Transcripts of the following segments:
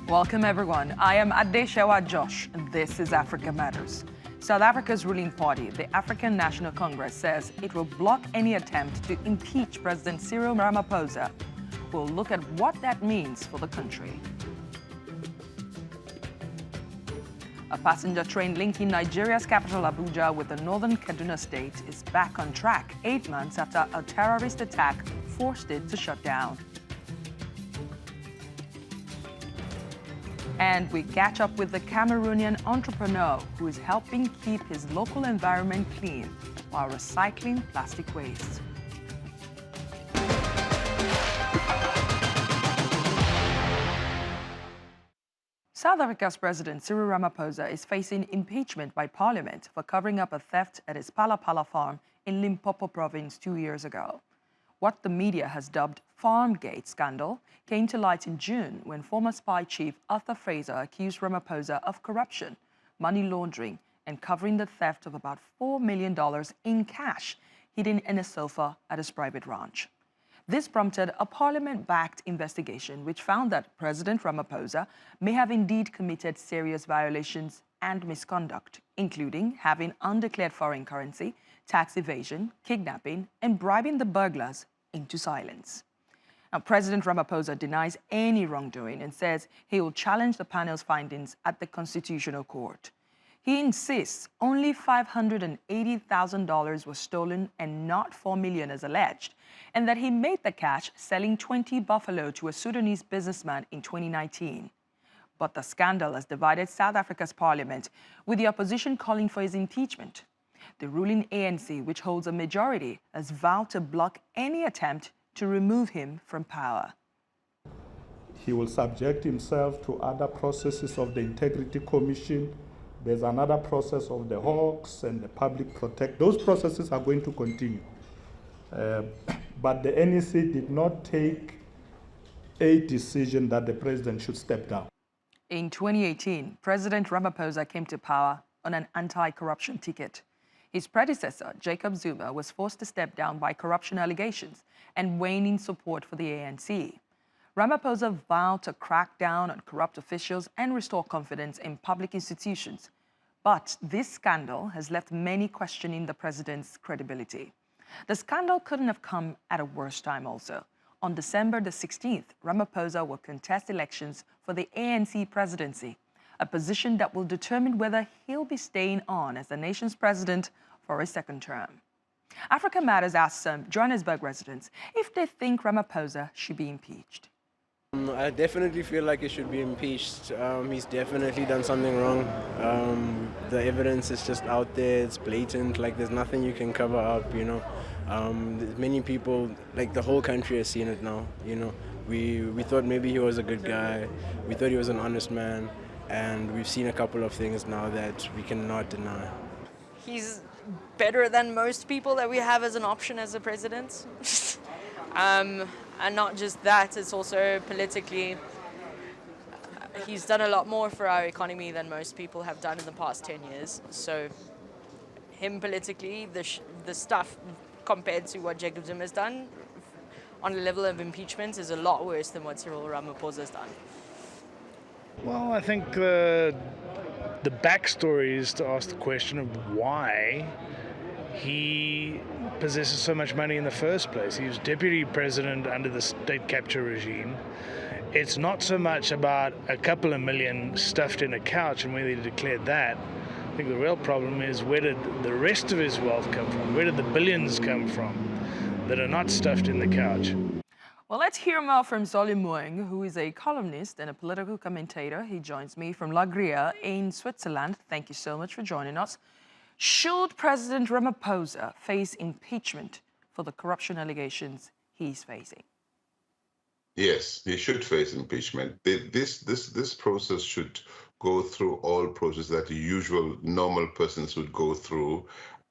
Welcome, everyone. I am Adesewa Josh, and this is Africa Matters. South Africa's ruling party, the African National Congress, says it will block any attempt to impeach President Cyril Ramaphosa. We'll look at what that means for the country. A passenger train linking Nigeria's capital Abuja with the northern Kaduna state is back on track 8 months after a terrorist attack forced it to shut down. And we catch up with the Cameroonian entrepreneur who is helping keep his local environment clean while recycling plastic waste. South Africa's President Cyril Ramaphosa is facing impeachment by Parliament for covering up a theft at his Pala Pala farm in Limpopo province 2 years ago. What the media has dubbed Farmgate Scandal came to light in June when former spy chief Arthur Fraser accused Ramaphosa of corruption, money laundering, and covering the theft of about $4 million in cash hidden in a sofa at his private ranch. This prompted a parliament-backed investigation which found that President Ramaphosa may have indeed committed serious violations and misconduct, including having undeclared foreign currency, tax evasion, kidnapping, and bribing the burglars into silence. Now, President Ramaphosa denies any wrongdoing and says he will challenge the panel's findings at the Constitutional Court. He insists only $580,000 was stolen and not $4 million as alleged, and that he made the cash selling 20 buffalo to a Sudanese businessman in 2019. But the scandal has divided South Africa's parliament, with the opposition calling for his impeachment. The ruling ANC, which holds a majority, has vowed to block any attempt to remove him from power. He will subject himself to other processes of the Integrity Commission. There's another process of the Hawks and the Public Protect. Those processes are going to continue. But the NEC did not take a decision that the president should step down. In 2018, President Ramaphosa came to power on an anti-corruption ticket. His predecessor, Jacob Zuma, was forced to step down by corruption allegations and waning support for the ANC. Ramaphosa vowed to crack down on corrupt officials and restore confidence in public institutions. But this scandal has left many questioning the president's credibility. The scandal couldn't have come at a worse time also. On December the 16th, Ramaphosa will contest elections for the ANC presidency, a position that will determine whether he'll be staying on as the nation's president for a second term. Africa Matters asked some Johannesburg residents if they think Ramaphosa should be impeached. I definitely feel like he should be impeached. He's definitely done something wrong. The evidence is just out there, it's blatant, like there's nothing you can cover up, you know. Many people, like the whole country has seen it now, you know. We thought maybe he was a good guy, we thought he was an honest man, and we've seen a couple of things now that we cannot deny. He's better than most people that we have as an option as a president. And not just that, it's also politically, he's done a lot more for our economy than most people have done in the past 10 years. So him politically, the stuff compared to what Jacob Zuma has done on the level of impeachment is a lot worse than what Cyril Ramaphosa has done. Well, I think the backstory is to ask the question of why he possesses so much money in the first place. He was deputy president under the state capture regime. It's not so much about a couple of million stuffed in a couch and whether he declared that. I think the real problem is where did the rest of his wealth come from? Where did the billions come from that are not stuffed in the couch? Well, let's hear more from Solly Moeng, who is a columnist and a political commentator. He joins me from La Gria in Switzerland. Thank you so much for joining us. Should President Ramaphosa face impeachment for the corruption allegations he's facing? Yes, he should face impeachment. This process should go through all processes that the usual normal persons would go through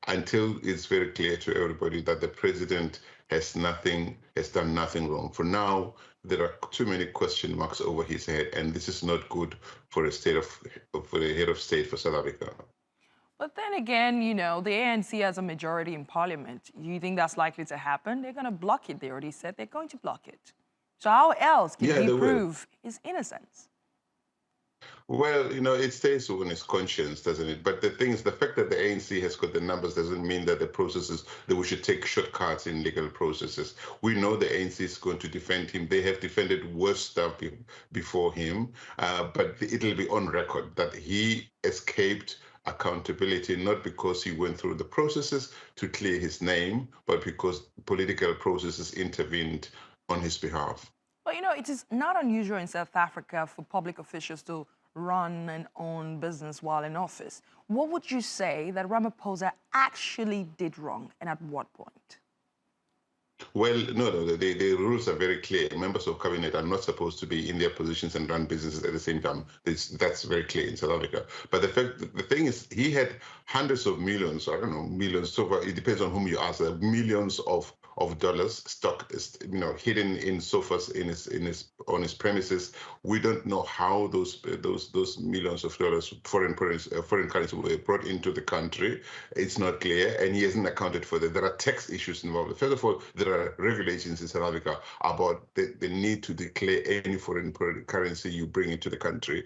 until it's very clear to everybody that the president has done nothing wrong. For now, there are too many question marks over his head, and this is not good for the head of state for South Africa. But then again, you know, the ANC has a majority in parliament. You think that's likely to happen? They're going to block it. They already said they're going to block it. So how else can he prove his innocence? Well, it stays on his conscience, doesn't it? But the thing is, the fact that the ANC has got the numbers doesn't mean that the processes, that we should take shortcuts in legal processes. We know the ANC is going to defend him. They have defended worse stuff before him, but it'll be on record that he escaped accountability, not because he went through the processes to clear his name, but because political processes intervened on his behalf. But it is not unusual in South Africa for public officials to run and own business while in office. What would you say that Ramaphosa actually did wrong, and at what point? Well, no, the rules are very clear. Members of cabinet are not supposed to be in their positions and run businesses at the same time. That's very clear in South Africa. But the thing is, he had hundreds of millions, I don't know, millions, so far, it depends on whom you ask, millions of dollars stock, hidden in sofas on his premises. We don't know how those millions of dollars, foreign currency, were brought into the country. It's not clear, and he hasn't accounted for that. There are tax issues involved. First of all, there are regulations in South Africa about the need to declare any foreign currency you bring into the country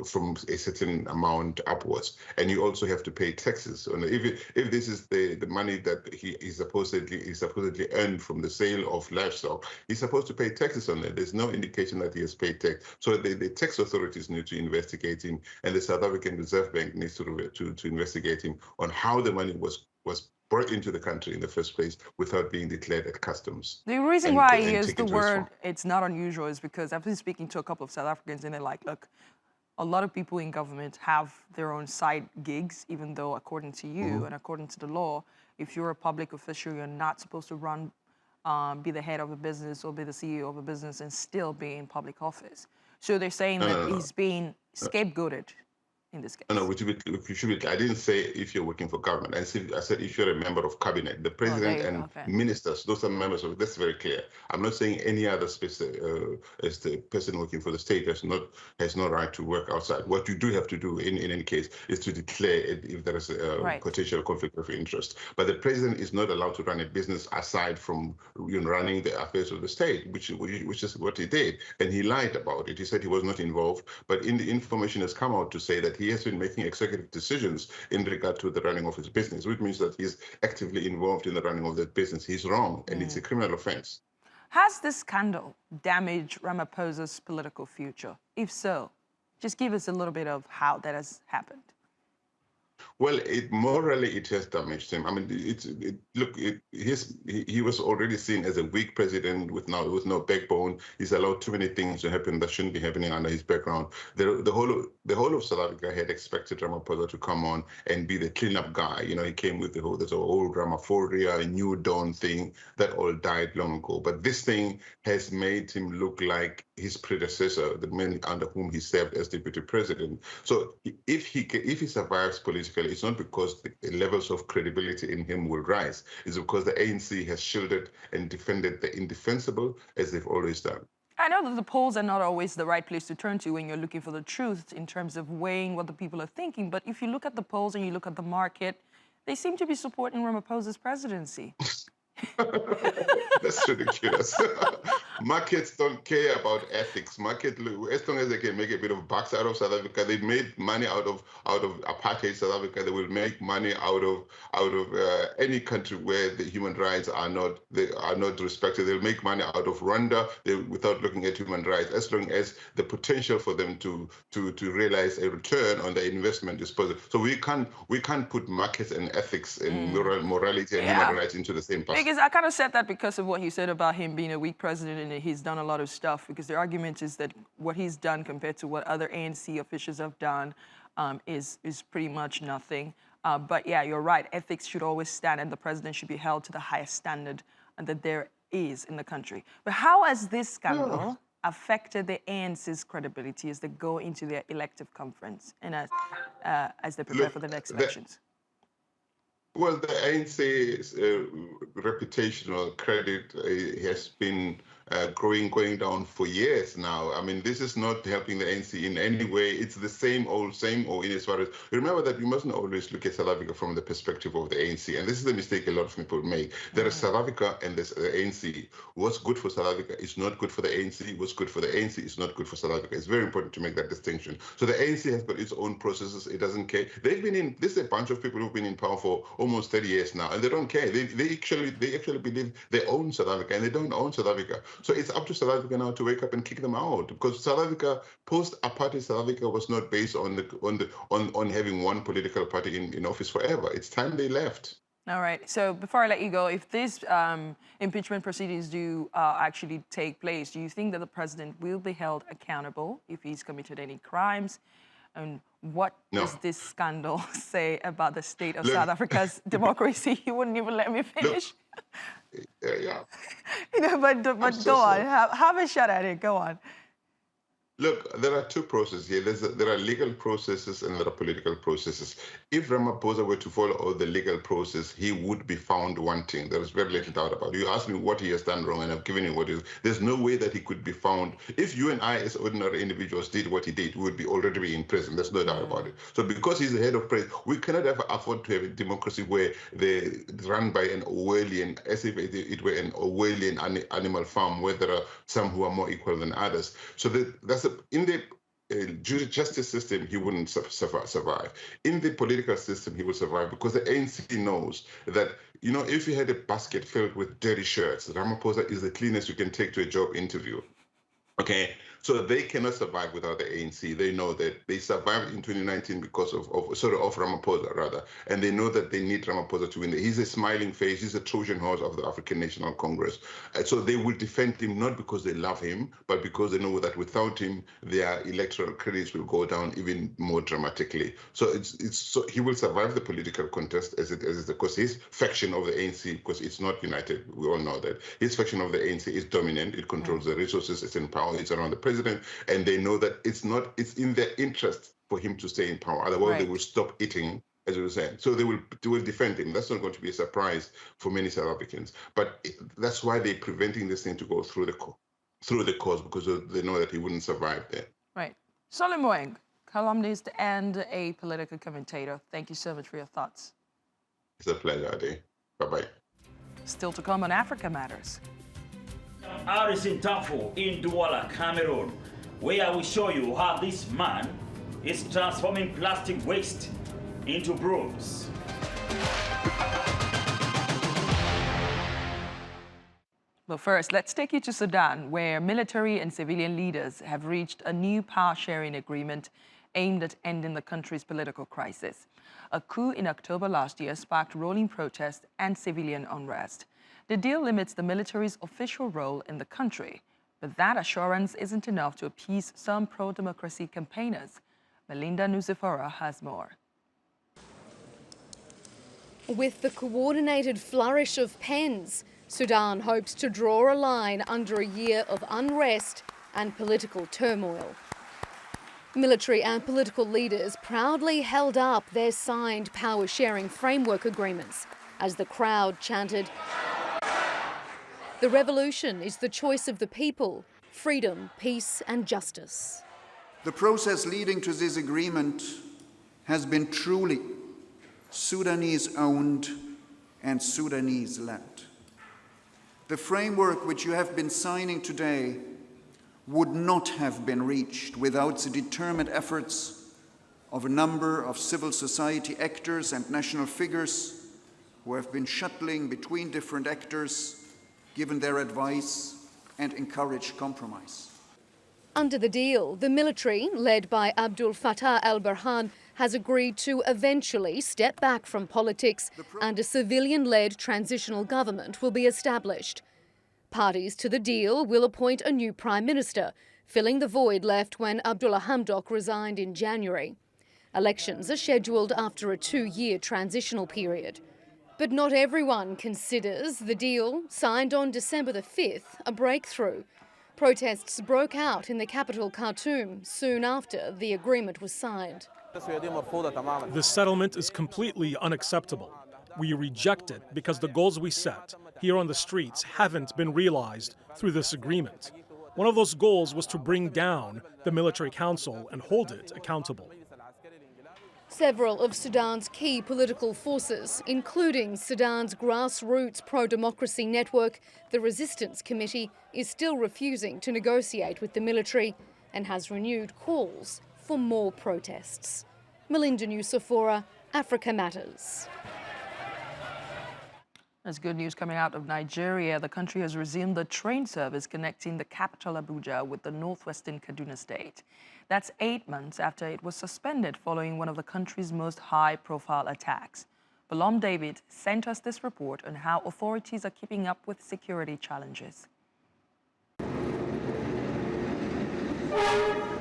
from a certain amount upwards, and you also have to pay taxes on it. If this is the money that he supposedly earned from the sale of livestock, he's supposed to pay taxes on it. There's no indication that he has paid tax. So the tax authorities need to investigate him, and the South African Reserve Bank needs to investigate him on how the money was brought into the country in the first place without being declared at customs. The reason why I use the word "it's not unusual" is because I've been speaking to a couple of South Africans, and they're like, look, a lot of people in government have their own side gigs, even though according to you and according to the law, if you're a public official, you're not supposed to be the head of a business or be the CEO of a business and still be in public office. So they're saying that he's being scapegoated in this case. No, I didn't say if you're working for government. I said if you're a member of cabinet, the president and ministers, those are members of. That's very clear. I'm not saying any other as the person working for the state has no right to work outside. What you do have to do in any case is to declare if there is a potential conflict of interest. But the president is not allowed to run a business aside from running the affairs of the state, which is what he did, and he lied about it. He said he was not involved, but the information has come out to say that he has been making executive decisions in regard to the running of his business, which means that he's actively involved in the running of that business. He's wrong, and it's a criminal offense. Has this scandal damaged Ramaphosa's political future? If so, just give us a little bit of how that has happened. Well, morally, it has damaged him. I mean, he was already seen as a weak president with no backbone. He's allowed too many things to happen that shouldn't be happening under his background. The whole of South Africa had expected Ramaphosa to come on and be the cleanup guy. He came with the old Ramaphosa, New Dawn thing that all died long ago. But this thing has made him look like his predecessor, the man under whom he served as deputy president. So if he survives politically, it's not because the levels of credibility in him will rise. It's because the ANC has shielded and defended the indefensible, as they've always done. I know that the polls are not always the right place to turn to when you're looking for the truth in terms of weighing what the people are thinking. But if you look at the polls and you look at the market, they seem to be supporting Ramaphosa's presidency. That's ridiculous. Markets don't care about ethics. As long as they can make a bit of bucks out of South Africa, they made money out of apartheid South Africa. They will make money out of any country where the human rights are not respected. They'll make money out of Rwanda without looking at human rights, as long as the potential for them to realize a return on their investment is positive. So we can't put markets and ethics and morality and human rights into the same basket. Because I kind of said that because of what you said about him being a weak president and that he's done a lot of stuff, because the argument is that what he's done compared to what other ANC officials have done is pretty much nothing. But yeah, you're right. Ethics should always stand, and the president should be held to the highest standard that there is in the country. But how has this scandal affected the ANC's credibility as they go into their elective conference and as they prepare for the next elections? Well, the ANC's reputational credit has been going down for years now. I mean, this is not helping the ANC in any way. It's the same old in as far as, remember that you mustn't always look at South Africa from the perspective of the ANC. And this is the mistake a lot of people make. There is South Africa and there's the ANC. What's good for South Africa is not good for the ANC. What's good for the ANC is not good for South Africa. It's very important to make that distinction. So the ANC has got its own processes. It doesn't care. They've been in, this is a bunch of people who've been in power for almost 30 years now, and they don't care. They actually believe they own South Africa, and they don't own South Africa. So it's up to South Africa now to wake up and kick them out, because South Africa, post-apartheid South Africa, was not based on having one political party in office forever. It's time they left. All right. So before I let you go, if these impeachment proceedings do actually take place, do you think that the president will be held accountable if he's committed any crimes? And what does this scandal say about the state of South Africa's democracy? You wouldn't even let me finish. Yeah. But go on. Have a shot at it. Go on. Look, there are two processes here. There are legal processes and there are political processes. If Ramaphosa were to follow all the legal process, he would be found wanting. There is very little doubt about it. You asked me what he has done wrong, and I've given you what is. There's no way that he could be found. If you and I, as ordinary individuals, did what he did, we would already be in prison. There's no doubt about it. So because he's the head of press, we cannot ever afford to have a democracy where they're run by an Orwellian, as if it were an Orwellian animal farm, where there are some who are more equal than others. So that's in the justice system, he wouldn't survive. In the political system, he will survive because the ANC knows that, you know, if you had a basket filled with dirty shirts, Ramaphosa is the cleanest you can take to a job interview. Okay, so they cannot survive without the ANC. They know that they survived in 2019 because of Ramaphosa, rather, and they know that they need Ramaphosa to win. He's a smiling face. He's a Trojan horse of the African National Congress. So they will defend him not because they love him, but because they know that without him, their electoral credits will go down even more dramatically. So so he will survive the political contest as it is, because his faction of the ANC, because it's not united, we all know that his faction of the ANC is dominant. It controls the resources. It's in power. It's around the president, and they know that it's in their interest for him to stay in power. Otherwise, they will stop eating, as you were saying. So they will defend him. That's not going to be a surprise for many South Africans. But that's why they're preventing this thing to go through the courts, because they know that he wouldn't survive there. Right. Solly Moeng, columnist and a political commentator. Thank you so much for your thoughts. It's a pleasure, Ade. Bye-bye. Still to come on Africa Matters. Adesewa in Douala, Cameroon, where we show you how this man is transforming plastic waste into brooms. But first, let's take you to Sudan, where military and civilian leaders have reached a new power-sharing agreement aimed at ending the country's political crisis. A coup in October last year sparked rolling protests and civilian unrest. The deal limits the military's official role in the country, but that assurance isn't enough to appease some pro-democracy campaigners. Melinda Nuzifora has more. With the coordinated flourish of pens, Sudan hopes to draw a line under a year of unrest and political turmoil. Military and political leaders proudly held up their signed power-sharing framework agreements as the crowd chanted, "The revolution is the choice of the people, freedom, peace and justice." The process leading to this agreement has been truly Sudanese-owned and Sudanese-led. The framework which you have been signing today would not have been reached without the determined efforts of a number of civil society actors and national figures who have been shuttling between different actors, given their advice and encouraged compromise. Under the deal, the military, led by Abdul Fattah al-Burhan, has agreed to eventually step back from politics and a civilian-led transitional government will be established. Parties to the deal will appoint a new prime minister, filling the void left when Abdullah Hamdok resigned in January. Elections are scheduled after a 2-year transitional period. But not everyone considers the deal, signed on December the 5th, a breakthrough. Protests broke out in the capital Khartoum soon after the agreement was signed. The settlement is completely unacceptable. we reject it because the goals we set here on the streets haven't been realized through this agreement. One of those goals was to bring down the military council and hold it accountable. Several of Sudan's key political forces, including Sudan's grassroots pro-democracy network, the Resistance Committee, is still refusing to negotiate with the military and has renewed calls for more protests. Melinda Nusafora, Africa Matters. There's good news coming out of Nigeria. The country has resumed the train service connecting the capital Abuja with the northwestern Kaduna state. That's 8 months after it was suspended following one of the country's most high-profile attacks. Balom David sent us this report on how authorities are keeping up with security challenges.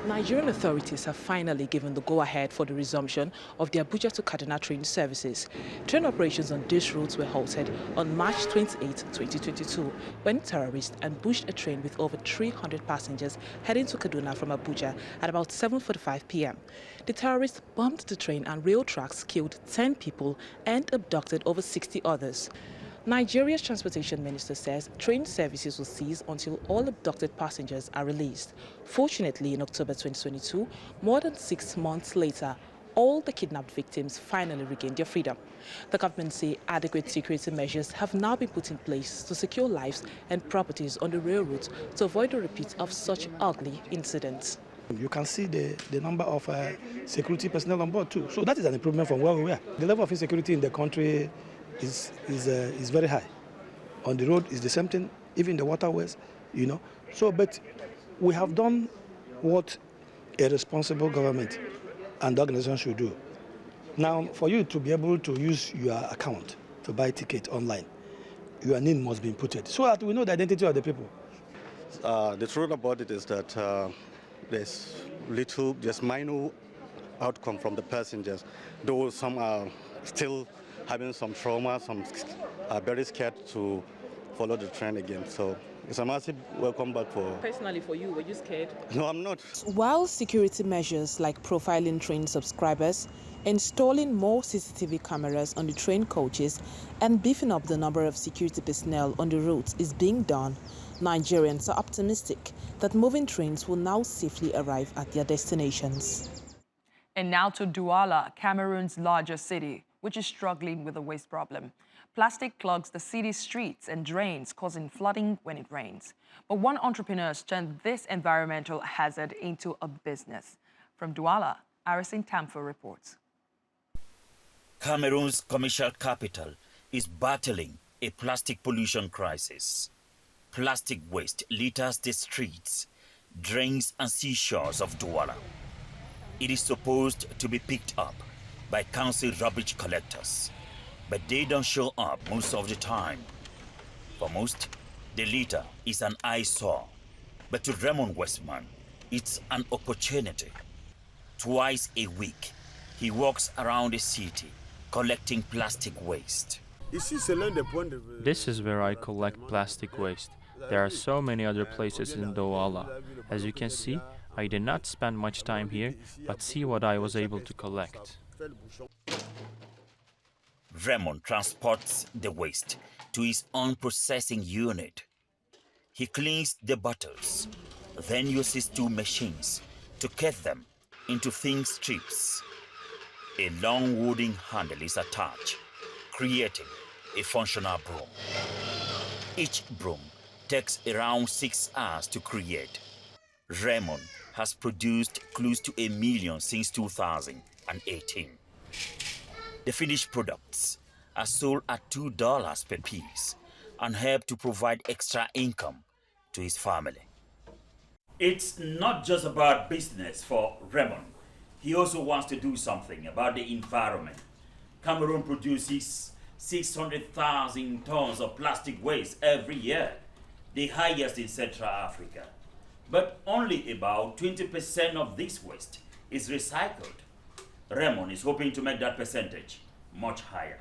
Nigerian authorities have finally given the go-ahead for the resumption of the Abuja to Kaduna train services. Train operations on these routes were halted on March 28, 2022, when terrorists ambushed a train with over 300 passengers heading to Kaduna from Abuja at about 7:45 p.m. The terrorists bombed the train and rail tracks, killed 10 people and abducted over 60 others. Nigeria's transportation minister says train services will cease until all abducted passengers are released. Fortunately, in October 2022, more than 6 months later, all the kidnapped victims finally regained their freedom. The government say adequate security measures have now been put in place to secure lives and properties on the railroads to avoid a repeat of such ugly incidents. You can see the number of security personnel on board too. So that is an improvement from where we were. The level of insecurity in the country is very high. On the road is the same thing, even the waterways, you know. So, but we have done what a responsible government and organization should do. Now, for you to be able to use your account to buy ticket online, your name must be inputted so that we know the identity of the people. The truth about it is that there's minor outcome from the passengers, though some are still having some trauma, some are very scared to follow the train again. So it's a massive welcome back for... Personally, for you, were you scared? No, I'm not. While security measures like profiling train subscribers, installing more CCTV cameras on the train coaches, and beefing up the number of security personnel on the routes is being done, Nigerians are optimistic that moving trains will now safely arrive at their destinations. And now to Douala, Cameroon's largest city, which is struggling with a waste problem. Plastic clogs the city's streets and drains, causing flooding when it rains. But one entrepreneur has turned this environmental hazard into a business. From Douala, Arison Tamfo reports. Cameroon's commercial capital is battling a plastic pollution crisis. Plastic waste litters the streets, drains and seashores of Douala. It is supposed to be picked up by council rubbish collectors, but they don't show up most of the time. For most, the litter is an eyesore, but to Raymond Westman, it's an opportunity. Twice a week, he walks around the city collecting plastic waste. This is where I collect plastic waste. There are so many other places in Douala. As you can see, I did not spend much time here, but see what I was able to collect. Raymond transports the waste to his own processing unit. He cleans the bottles, then uses 2 machines to cut them into thin strips. A long wooden handle is attached, creating a functional broom. Each broom takes around 6 hours to create. Raymond has produced close to 1 million since 2018. The finished products are sold at $2 per piece and help to provide extra income to his family. It's not just about business for Raymond. He also wants to do something about the environment. Cameroon produces 600,000 tons of plastic waste every year, the highest in Central Africa. But only about 20% of this waste is recycled. Raymond is hoping to make that percentage much higher.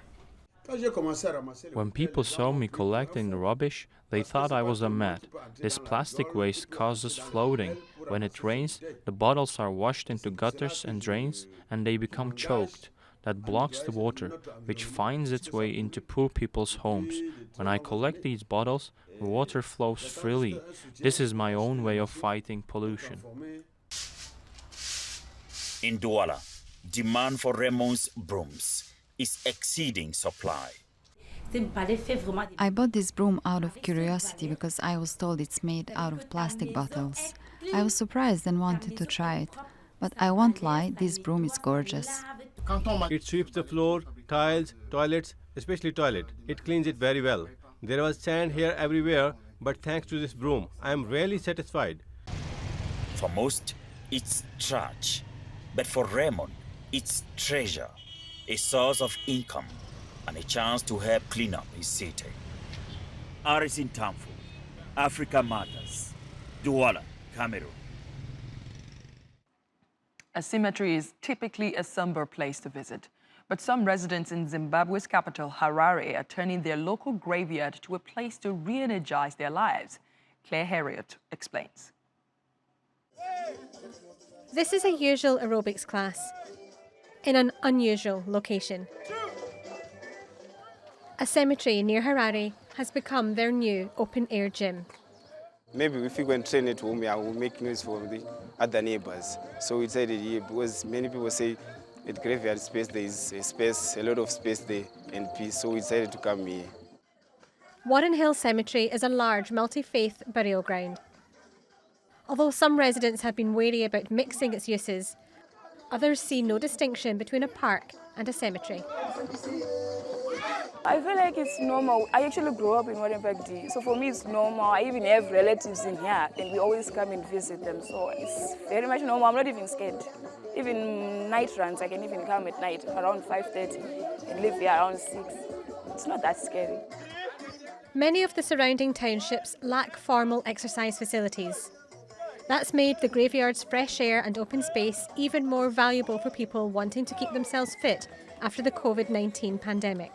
When people saw me collecting the rubbish, they thought I was a mad. This plastic waste causes floating. When it rains, the bottles are washed into gutters and drains, and they become choked. that blocks the water, which finds its way into poor people's homes. When I collect these bottles, the water flows freely. This is my own way of fighting pollution. In Douala, demand for Raymond's brooms is exceeding supply. I bought this broom out of curiosity because I was told it's made out of plastic bottles. I was surprised and wanted to try it. But I won't lie, this broom is gorgeous. It sweeps the floor, tiles, toilets, especially toilet. It cleans it very well. There was sand here everywhere, but thanks to this broom, I am really satisfied. For most, it's trash. But for Raymond, it's treasure, a source of income, and a chance to help clean up his city. Aris in Tamfu, Africa Matters, Douala, Cameroon. A cemetery is typically a somber place to visit, but some residents in Zimbabwe's capital, Harare, are turning their local graveyard to a place to re-energize their lives. Claire Harriott explains. This is a usual aerobics class in an unusual location. A cemetery near Harare has become their new open-air gym. Maybe if we go and train at home, I will make noise for the other neighbors. So we decided here because many people say at graveyard space there is a lot of space there and peace. So we decided to come here. Warren Hill Cemetery is a large multi-faith burial ground. Although some residents have been wary about mixing its uses, others see no distinction between a park and a cemetery. I feel like it's normal. I actually grew up in Warrenburg D, so for me it's normal. I even have relatives in here and we always come and visit them, so it's very much normal. I'm not even scared. Even night runs, I can even come at night around 5:30 and leave here around 6. It's not that scary. Many of the surrounding townships lack formal exercise facilities. That's made the graveyard's fresh air and open space even more valuable for people wanting to keep themselves fit after the COVID-19 pandemic.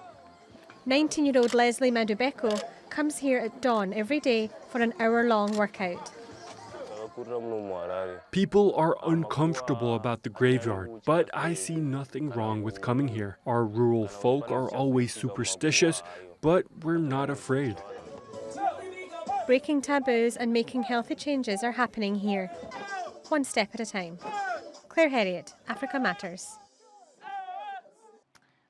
19-year-old Leslie Madubeko comes here at dawn every day for an hour-long workout. People are uncomfortable about the graveyard, but I see nothing wrong with coming here. Our rural folk are always superstitious, but we're not afraid. Breaking taboos and making healthy changes are happening here, one step at a time. Claire Harriott, Africa Matters.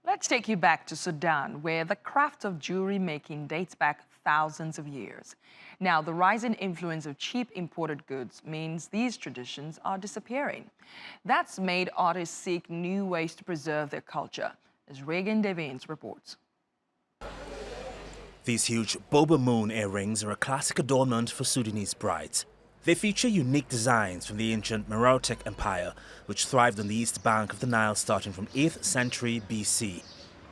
Let's take you back to Sudan, where the craft of jewelry making dates back thousands of years. Now, the rising influence of cheap imported goods means these traditions are disappearing. That's made artists seek new ways to preserve their culture, as Regan Devines reports. These huge boba moon earrings are a classic adornment for Sudanese brides. They feature unique designs from the ancient Meroitic Empire, which thrived on the east bank of the Nile starting from 8th century BC.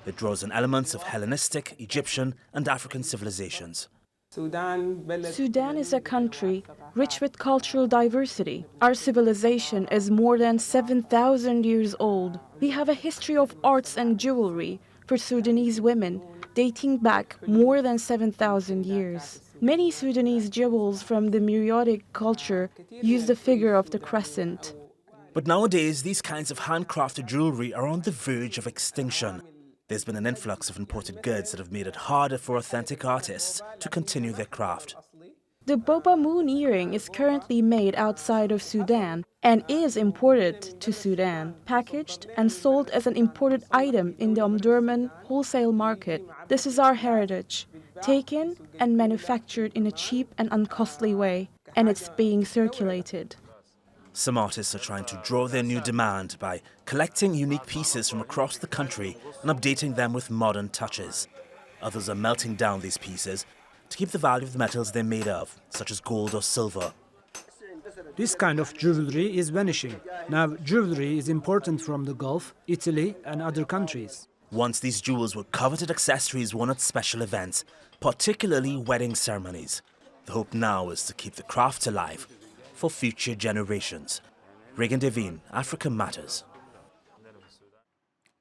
It draws on elements of Hellenistic, Egyptian and African civilizations. Sudan is a country rich with cultural diversity. Our civilization is more than 7,000 years old. We have a history of arts and jewelry for Sudanese women dating back more than 7,000 years. Many Sudanese jewels from the Meroitic culture use the figure of the crescent. But nowadays, these kinds of handcrafted jewelry are on the verge of extinction. There's been an influx of imported goods that have made it harder for authentic artists to continue their craft. The boba moon earring is currently made outside of Sudan and is imported to Sudan, packaged and sold as an imported item in the Omdurman wholesale market. This is our heritage, taken and manufactured in a cheap and uncostly way, and it's being circulated. Some artists are trying to draw their new demand by collecting unique pieces from across the country and updating them with modern touches. Others are melting down these pieces to keep the value of the metals they're made of, such as gold or silver. This kind of jewelry is vanishing. Now, jewelry is important from the Gulf, Italy, and other countries. Once these jewels were coveted accessories worn at special events, particularly wedding ceremonies. The hope now is to keep the craft alive for future generations. Regan Devine, Africa Matters.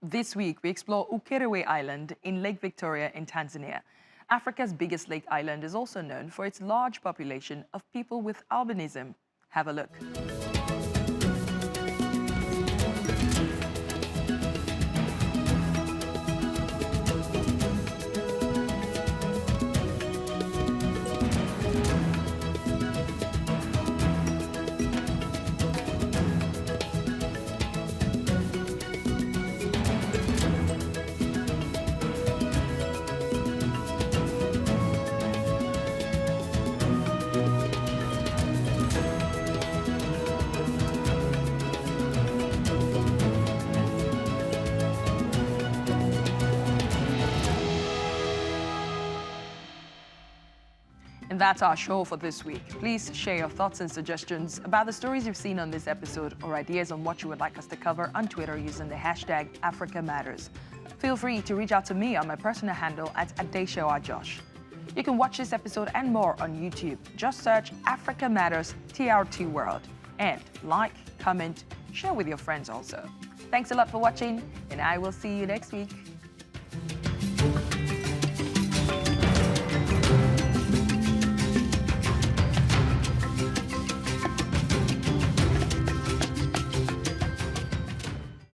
This week, we explore Ukerewe Island in Lake Victoria in Tanzania. Africa's biggest lake island is also known for its large population of people with albinism. Have a look. that's our show for this week. Please share your thoughts and suggestions about the stories you've seen on this episode or ideas on what you would like us to cover on Twitter using the hashtag #AfricaMatters. Feel free to reach out to me on my personal handle at Adesewa Josh. You can watch this episode and more on YouTube. Just search Africa Matters TRT World and like, comment, share with your friends also. Thanks a lot for watching, and I will see you next week.